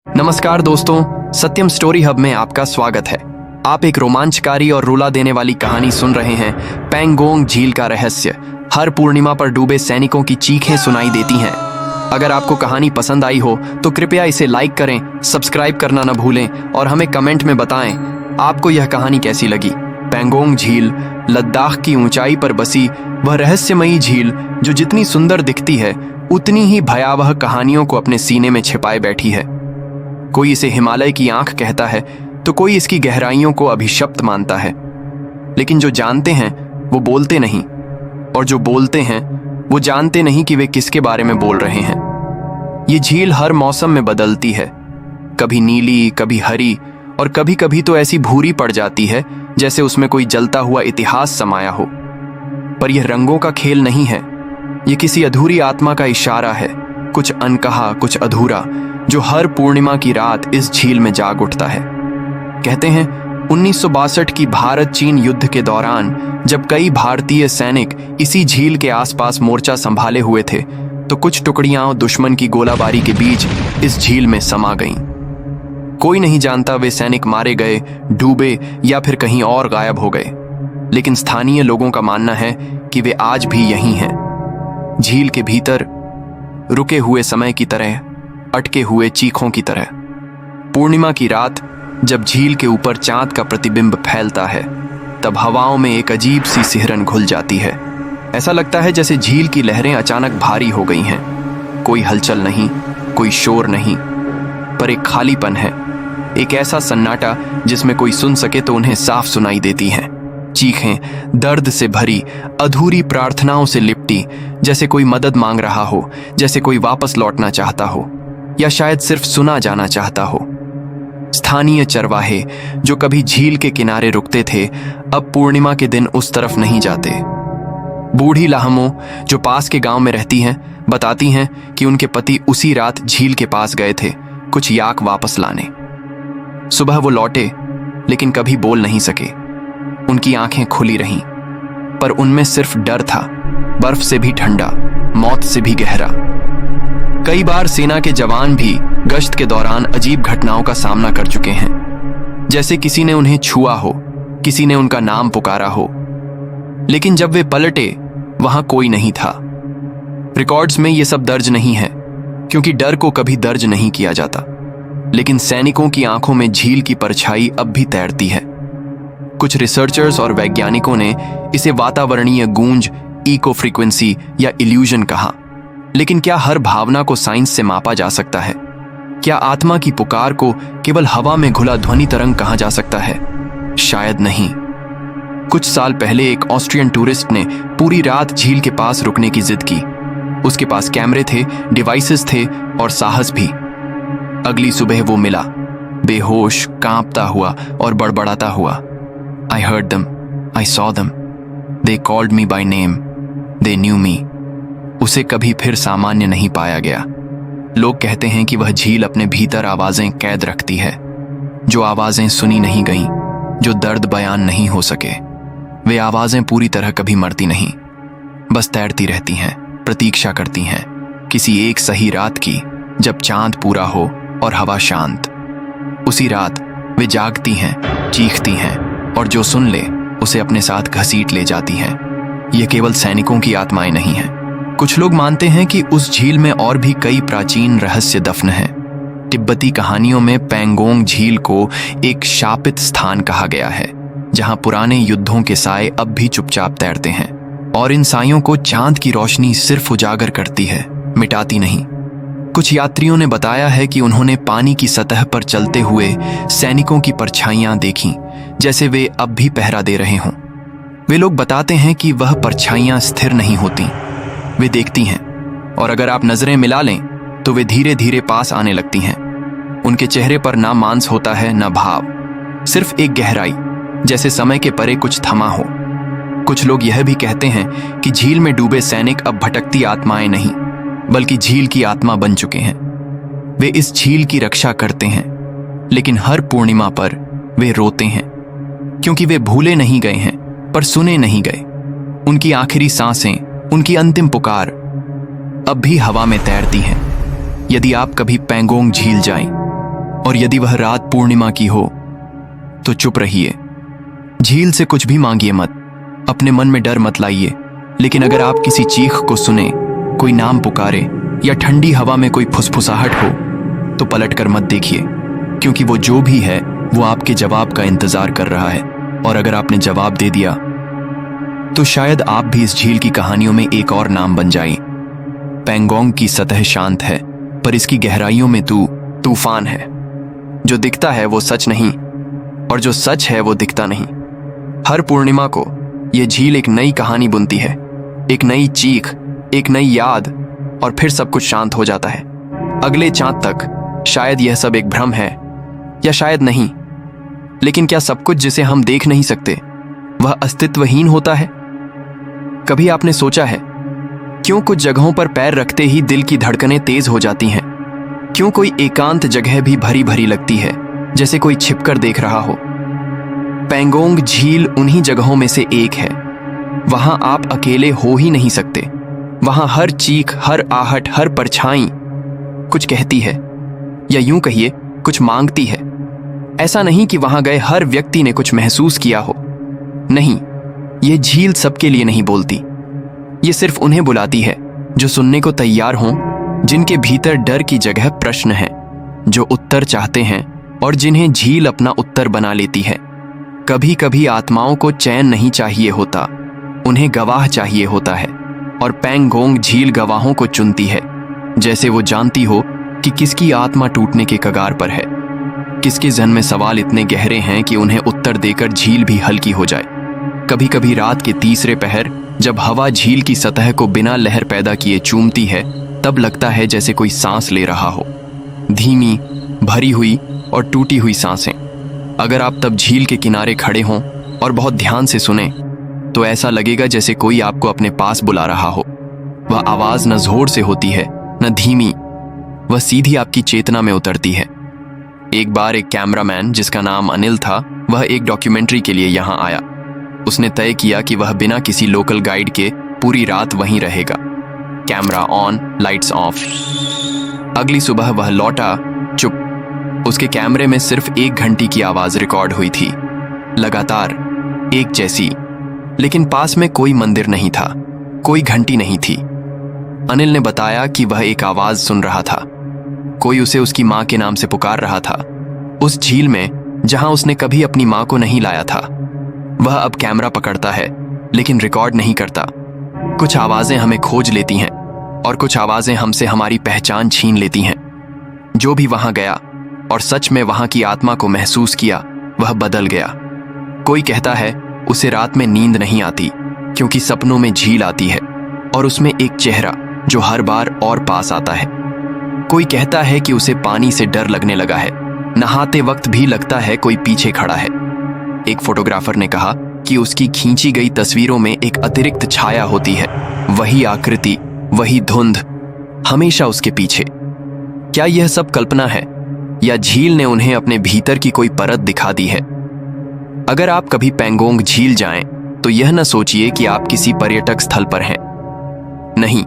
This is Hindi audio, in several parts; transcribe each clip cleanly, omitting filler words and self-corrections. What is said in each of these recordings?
नमस्कार दोस्तों, सत्यम स्टोरी हब में आपका स्वागत है। आप एक रोमांचकारी और रुला देने वाली कहानी सुन रहे हैं। पैंगोंग झील का रहस्य। हर पूर्णिमा पर डूबे सैनिकों की चीखें सुनाई देती हैं। अगर आपको कहानी पसंद आई हो तो कृपया इसे लाइक करें, सब्सक्राइब करना न भूलें और हमें कमेंट में बताएं आपको यह कहानी कैसी लगी। पैंगोंग झील लद्दाख की ऊंचाई पर बसी वह रहस्यमयी झील जो जितनी सुंदर दिखती है उतनी ही भयावह कहानियों को अपने सीने में छिपाए बैठी है। कोई इसे हिमालय की आंख कहता है तो कोई इसकी गहराइयों को अभिशप्त मानता है। लेकिन जो जानते हैं वो बोलते नहीं, और जो बोलते हैं वो जानते नहीं कि वे किसके बारे में बोल रहे हैं। ये झील हर मौसम में बदलती है, कभी नीली, कभी हरी और कभी कभी तो ऐसी भूरी पड़ जाती है जैसे उसमें कोई जलता हुआ इतिहास समाया हो। पर यह रंगों का खेल नहीं है, ये किसी अधूरी आत्मा का इशारा है, कुछ अनकहा, कुछ अधूरा, जो हर पूर्णिमा की रात इस झील में जाग उठता है। कहते हैं 1962 की भारत चीन युद्ध के दौरान जब कई भारतीय सैनिक इसी झील के आसपास मोर्चा संभाले हुए थे तो कुछ टुकड़ियां दुश्मन की गोलाबारी के बीच इस झील में समा गईं। कोई नहीं जानता वे सैनिक मारे गए, डूबे या फिर कहीं और गायब हो गए, लेकिन स्थानीय लोगों का मानना है कि वे आज भी यहीं हैं, झील के भीतर, रुके हुए समय की तरह, अटके हुए चीखों की तरह। पूर्णिमा की रात जब झील के ऊपर चांद का प्रतिबिंब फैलता है तब हवाओं में एक अजीब सी सिहरन घुल जाती है। ऐसा लगता है जैसे झील की लहरें अचानक भारी हो गई हैं। कोई हलचल नहीं, कोई शोर नहीं, पर एक खालीपन है, एक ऐसा सन्नाटा जिसमें कोई सुन सके तो उन्हें साफ सुनाई देती हैं। चीखें दर्द से भरी, अधूरी प्रार्थनाओं से लिपटी, जैसे कोई मदद मांग रहा हो, जैसे कोई वापस लौटना चाहता हो या शायद सिर्फ सुना जाना चाहता हो। स्थानीय चरवाहे जो कभी झील के किनारे रुकते थे अब पूर्णिमा के दिन उस तरफ नहीं जाते। बूढ़ी लाहमों जो पास के गांव में रहती हैं बताती हैं कि उनके पति उसी रात झील के पास गए थे कुछ याक वापस लाने। सुबह वो लौटे लेकिन कभी बोल नहीं सके। उनकी आंखें खुली रहीं, पर उनमें सिर्फ डर था, बर्फ से भी ठंडा, मौत से भी गहरा। कई बार सेना के जवान भी गश्त के दौरान अजीब घटनाओं का सामना कर चुके हैं, जैसे किसी ने उन्हें छुआ हो, किसी ने उनका नाम पुकारा हो, लेकिन जब वे पलटे वहां कोई नहीं था। रिकॉर्ड्स में यह सब दर्ज नहीं है क्योंकि डर को कभी दर्ज नहीं किया जाता, लेकिन सैनिकों की आंखों में झील की परछाई अब भी तैरती है। कुछ रिसर्चर्स और वैज्ञानिकों ने इसे वातावरणीय गूंज, इको फ्रीक्वेंसी या इल्यूजन कहा, लेकिन क्या हर भावना को साइंस से मापा जा सकता है? क्या आत्मा की पुकार को केवल हवा में घुला ध्वनि तरंग कहा जा सकता है? शायद नहीं। कुछ साल पहले एक ऑस्ट्रियन टूरिस्ट ने पूरी रात झील के पास रुकने की जिद की। उसके पास कैमरे थे, डिवाइसेस थे और साहस भी। अगली सुबह वो मिला, बेहोश, कांपता हुआ और बड़बड़ाता हुआ। I heard them, I saw them, they called me by name, they knew me। उसे कभी फिर सामान्य नहीं पाया गया। लोग कहते हैं कि वह झील अपने भीतर आवाजें कैद रखती है, जो आवाजें सुनी नहीं गईं, जो दर्द बयान नहीं हो सके। वे आवाजें पूरी तरह कभी मरती नहीं, बस तैरती रहती हैं, प्रतीक्षा करती हैं किसी एक सही रात की जब चांद पूरा हो और हवा शांत। उसी रात वे जागती हैं, चीखती हैं और जो सुन ले उसे अपने साथ घसीट ले जाती हैं। ये केवल सैनिकों की आत्माएं नहीं हैं। कुछ लोग मानते हैं कि उस झील में और भी कई प्राचीन रहस्य दफन हैं। तिब्बती कहानियों में पैंगोंग झील को एक शापित स्थान कहा गया है, जहां पुराने युद्धों के साए अब भी चुपचाप तैरते हैं और इन सायों को चांद की रोशनी सिर्फ उजागर करती है, मिटाती नहीं। कुछ यात्रियों ने बताया है कि उन्होंने पानी की सतह पर चलते हुए सैनिकों की परछाइयां देखीं, जैसे वे अब भी पहरा दे रहे हों। वे लोग बताते हैं कि वह परछाइयां स्थिर नहीं होती, वे देखती हैं और अगर आप नजरें मिला लें तो वे धीरे धीरे पास आने लगती हैं। उनके चेहरे पर ना मांस होता है ना भाव, सिर्फ एक गहराई, जैसे समय के परे कुछ थमा हो। कुछ लोग यह भी कहते हैं कि झील में डूबे सैनिक अब भटकती आत्माएं नहीं बल्कि झील की आत्मा बन चुके हैं। वे इस झील की रक्षा करते हैं, लेकिन हर पूर्णिमा पर वे रोते हैं क्योंकि वे भूले नहीं गए हैं पर सुने नहीं गए। उनकी आखिरी सांसें, उनकी अंतिम पुकार अब भी हवा में तैरती हैं। यदि आप कभी पैंगोंग झील जाएं और यदि वह रात पूर्णिमा की हो तो चुप रहिए। झील से कुछ भी मांगिए मत, अपने मन में डर मत लाइए। लेकिन अगर आप किसी चीख को सुने, कोई नाम पुकारे या ठंडी हवा में कोई फुसफुसाहट हो तो पलट कर मत देखिए, क्योंकि वो जो भी है वो आपके जवाब का इंतजार कर रहा है। और अगर आपने जवाब दे दिया तो शायद आप भी इस झील की कहानियों में एक और नाम बन जाएं। पैंगोंग की सतह शांत है, पर इसकी गहराइयों में तूफान है। जो दिखता है वो सच नहीं, और जो सच है वो दिखता नहीं। हर पूर्णिमा को ये झील एक नई कहानी बुनती है, एक नई चीख, एक नई याद, और फिर सब कुछ शांत हो जाता है। अगले चांद तक शायद यह सब एक भ्रम है, या शायद नहीं। लेकिन क्या सब कुछ जिसे हम देख नहीं सकते वह अस्तित्वहीन होता है? कभी आपने सोचा है क्यों कुछ जगहों पर पैर रखते ही दिल की धड़कनें तेज हो जाती हैं? क्यों कोई एकांत जगह भी भरी भरी लगती है, जैसे कोई छिपकर देख रहा हो? पैंगोंग झील उन्हीं जगहों में से एक है। वहां आप अकेले हो ही नहीं सकते। वहां हर चीख, हर आहट, हर परछाई कुछ कहती है, या यूं कहिए कुछ मांगती है। ऐसा नहीं कि वहां गए हर व्यक्ति ने कुछ महसूस किया हो। नहीं, यह झील सबके लिए नहीं बोलती। ये सिर्फ उन्हें बुलाती है जो सुनने को तैयार हों, जिनके भीतर डर की जगह प्रश्न है, जो उत्तर चाहते हैं और जिन्हें झील अपना उत्तर बना लेती है। कभी कभी आत्माओं को चैन नहीं चाहिए होता, उन्हें गवाह चाहिए होता है, और पैंगोंग झील गवाहों को चुनती है, जैसे वो जानती हो कि किसकी आत्मा टूटने के कगार पर है, किसके जहन में सवाल इतने गहरे हैं कि उन्हें उत्तर देकर झील भी हल्की हो जाए। कभी कभी रात के तीसरे पहर जब हवा झील की सतह को बिना लहर पैदा किए चूमती है, तब लगता है जैसे कोई सांस ले रहा हो, धीमी, भरी हुई और टूटी हुई सांसें। अगर आप तब झील के किनारे खड़े हों और बहुत ध्यान से सुने तो ऐसा लगेगा जैसे कोई आपको अपने पास बुला रहा हो। वह आवाज न जोर से होती है न धीमी, वह सीधी आपकी चेतना में उतरती है। एक बार एक कैमरामैन जिसका नाम अनिल था, वह एक डॉक्यूमेंट्री के लिए यहाँ आया। उसने तय किया कि वह बिना किसी लोकल गाइड के पूरी रात वहीं रहेगा। Camera on, lights off. अगली सुबह वह लौटा, चुप। उसके कैमरे में सिर्फ 1 घंटी की आवाज रिकॉर्ड हुई थी, लगातार, एक जैसी। लेकिन पास में कोई मंदिर नहीं था, कोई घंटी नहीं थी। अनिल ने बताया कि वह एक आवाज सुन रहा था, कोई उसे उसकी माँ के नाम से पुकार रहा था, उस झील में जहां उसने कभी अपनी माँ को नहीं लाया था। वह अब कैमरा पकड़ता है लेकिन रिकॉर्ड नहीं करता। कुछ आवाजें हमें खोज लेती हैं और कुछ आवाजें हमसे हमारी पहचान छीन लेती हैं। जो भी वहां गया और सच में वहां की आत्मा को महसूस किया, वह बदल गया। कोई कहता है उसे रात में नींद नहीं आती क्योंकि सपनों में झील आती है और उसमें एक चेहरा जो हर बार और पास आता है। कोई कहता है कि उसे पानी से डर लगने लगा है, नहाते वक्त भी लगता है कोई पीछे खड़ा है। एक फोटोग्राफर ने कहा कि उसकी खींची गई तस्वीरों में एक अतिरिक्त छाया होती है, वही आकृति, वही धुंध, हमेशा उसके पीछे। क्या यह सब कल्पना है या झील ने उन्हें अपने भीतर की कोई परत दिखा दी है? अगर आप कभी पैंगोंग झील जाएं, तो यह न सोचिए कि आप किसी पर्यटक स्थल पर हैं। नहीं,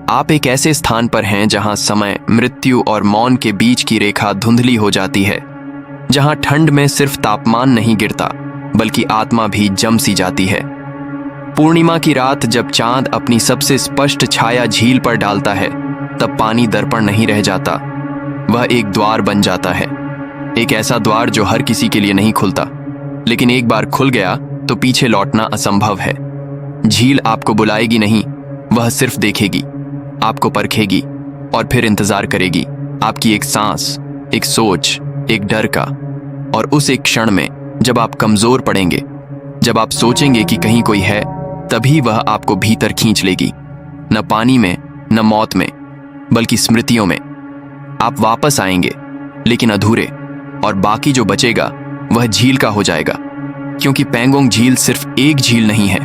आप एक ऐसे स्थान पर हैं जहां समय, मृत्यु और मौन के बीच की रेखा धुंधली हो जाती है, जहां ठंड में सिर्फ तापमान नहीं गिरता बल्कि आत्मा भी जम सी जाती है। पूर्णिमा की रात जब चांद अपनी सबसे स्पष्ट छाया झील पर डालता है, तब पानी दर्पण नहीं रह जाता, वह एक द्वार बन जाता है। एक ऐसा द्वार जो हर किसी के लिए नहीं खुलता, लेकिन एक बार खुल गया तो पीछे लौटना असंभव है। झील आपको बुलाएगी नहीं, वह सिर्फ देखेगी, आपको परखेगी और फिर इंतजार करेगी आपकी एक सांस, एक सोच, एक डर का। और उस एक क्षण में जब आप कमजोर पड़ेंगे, जब आप सोचेंगे कि कहीं कोई है, तभी वह आपको भीतर खींच लेगी, न पानी में, न मौत में, बल्कि स्मृतियों में। आप वापस आएंगे लेकिन अधूरे, और बाकी जो बचेगा वह झील का हो जाएगा। क्योंकि पैंगोंग झील सिर्फ एक झील नहीं है,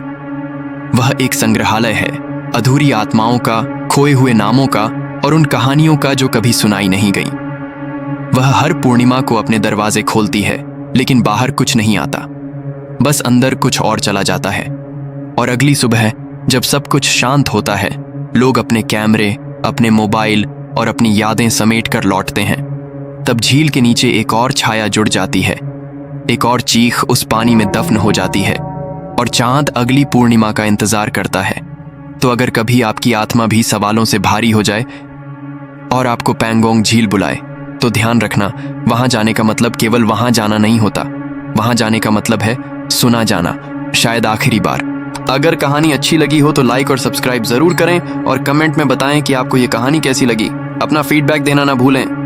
वह एक संग्रहालय है, अधूरी आत्माओं का, खोए हुए नामों का और उन कहानियों का जो कभी सुनाई नहीं गई। वह हर पूर्णिमा को अपने दरवाजे खोलती है, लेकिन बाहर कुछ नहीं आता, बस अंदर कुछ और चला जाता है। और अगली सुबह जब सब कुछ शांत होता है, लोग अपने कैमरे, अपने मोबाइल और अपनी यादें समेट कर लौटते हैं। तब झील के नीचे एक और छाया जुड़ जाती है। एक और चीख उस पानी में दफन हो जाती है और चांद अगली पूर्णिमा का इंतजार करता है। तो अगर कभी आपकी आत्मा भी सवालों से भारी हो जाए और आपको पैंगोंग झील बुलाए, तो ध्यान रखना, वहां जाने का मतलब केवल वहां जाना नहीं होता। वहां जाने का मतलब है सुना जाना, शायद आखिरी बार। अगर कहानी अच्छी लगी हो तो लाइक और सब्सक्राइब जरूर करें और कमेंट में बताएं कि आपको ये कहानी कैसी लगी। अपना फीडबैक देना ना भूलें।